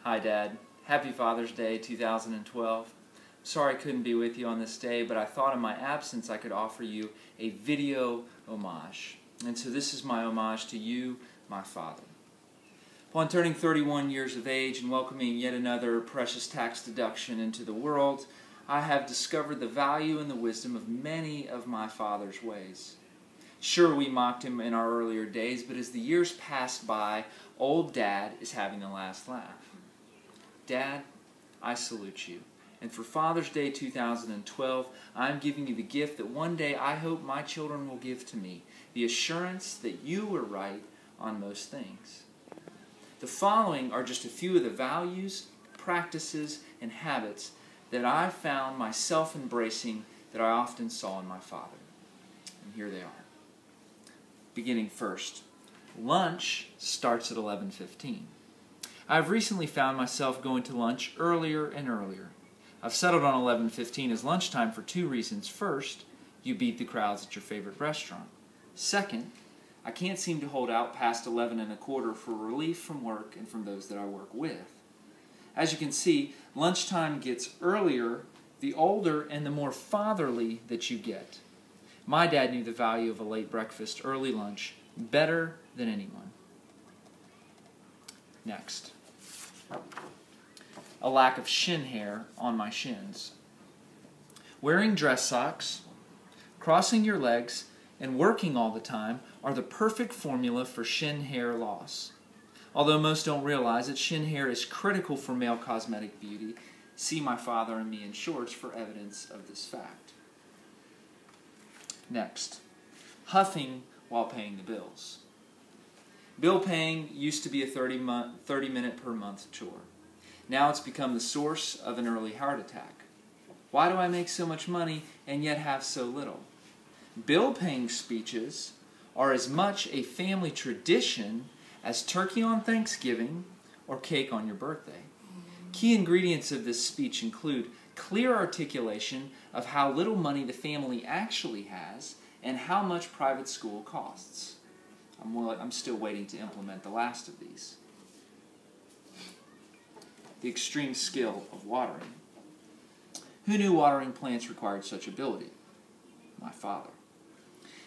Hi, Dad. Happy Father's Day 2012. Sorry I couldn't be with you on this day, but I thought in my absence I could offer you a video homage. And so this is my homage to you, my father. Upon turning 31 years of age and welcoming yet another precious tax deduction into the world, I have discovered the value and the wisdom of many of my father's ways. Sure, we mocked him in our earlier days, but as the years passed by, old Dad is having the last laugh. Dad, I salute you. And for Father's Day 2012, I'm giving you the gift that one day I hope my children will give to me, the assurance that you were right on most things. The following are just a few of the values, practices, and habits that I found myself embracing that I often saw in my father. And here they are. Beginning first, lunch starts at 11:15. I've recently found myself going to lunch earlier and earlier. I've settled on 11:15 as lunchtime for two reasons. First, you beat the crowds at your favorite restaurant. Second, I can't seem to hold out past 11:15 for relief from work and from those that I work with. As you can see, lunchtime gets earlier the older and the more fatherly that you get. My dad knew the value of a late breakfast, early lunch, better than anyone. Next. A lack of shin hair on my shins. Wearing dress socks, crossing your legs, and working all the time are the perfect formula for shin hair loss. Although most don't realize that shin hair is critical for male cosmetic beauty, see my father and me in shorts for evidence of this fact. Next, huffing while paying the bills. Bill paying used to be a 30-minute per month chore. Now it's become the source of an early heart attack. Why do I make so much money and yet have so little? Bill paying speeches are as much a family tradition as turkey on Thanksgiving or cake on your birthday. Key ingredients of this speech include clear articulation of how little money the family actually has and how much private school costs. I'm still waiting to implement the last of these. The extreme skill of watering. Who knew watering plants required such ability? My father.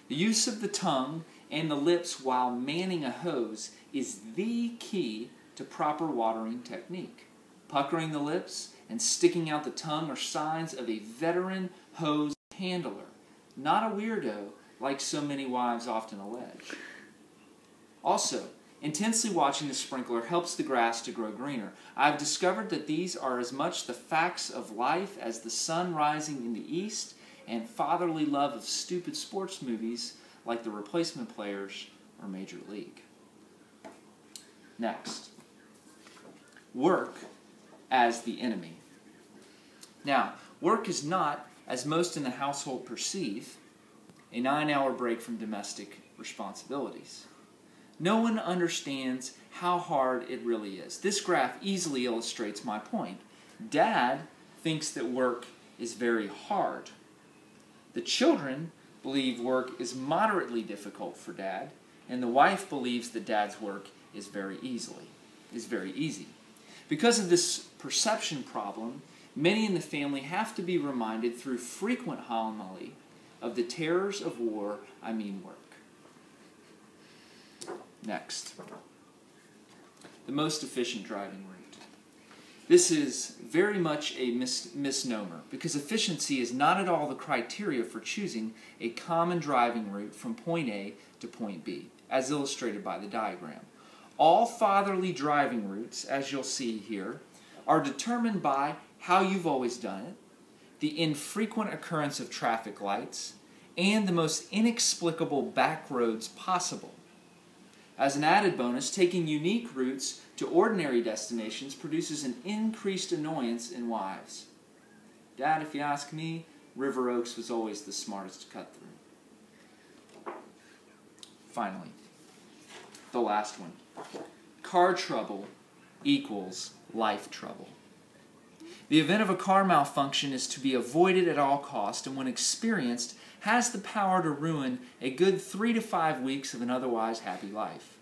The use of the tongue and the lips while manning a hose is the key to proper watering technique. Puckering the lips and sticking out the tongue are signs of a veteran hose handler, not a weirdo like so many wives often allege. Also, intensely watching the sprinkler helps the grass to grow greener. I've discovered that these are as much the facts of life as the sun rising in the east and fatherly love of stupid sports movies like The Replacement Players or Major League. Next, work as the enemy. Now, work is not, as most in the household perceive, a 9-hour break from domestic responsibilities. No one understands how hard it really is. This graph easily illustrates my point. Dad thinks that work is very hard. The children believe work is moderately difficult for Dad, and the wife believes that Dad's work is very easy. Because of this perception problem, many in the family have to be reminded through frequent homily of the terrors of war, I mean work. Next, the most efficient driving route. This is very much a misnomer because efficiency is not at all the criteria for choosing a common driving route from point A to point B, as illustrated by the diagram. All fatherly driving routes, as you'll see here, are determined by how you've always done it, the infrequent occurrence of traffic lights, and the most inexplicable back roads possible. As an added bonus, taking unique routes to ordinary destinations produces an increased annoyance in wives. Dad, if you ask me, River Oaks was always the smartest to cut through. Finally, the last one. Car trouble equals life trouble. The event of a car malfunction is to be avoided at all costs, and when experienced, has the power to ruin a good 3 to 5 weeks of an otherwise happy life.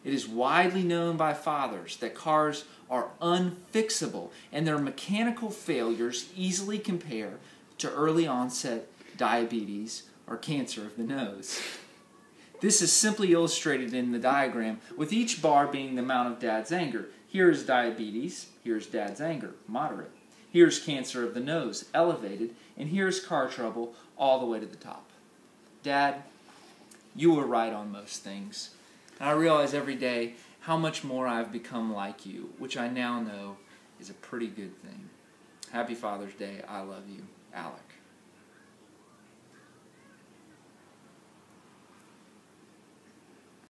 It is widely known by fathers that cars are unfixable and their mechanical failures easily compare to early onset diabetes or cancer of the nose. This is simply illustrated in the diagram, with each bar being the amount of Dad's anger. Here is diabetes, here's Dad's anger, moderate. Here's cancer of the nose, elevated, and here's car trouble, all the way to the top. Dad, you were right on most things. And I realize every day how much more I've become like you, which I now know is a pretty good thing. Happy Father's Day. I love you. Alec.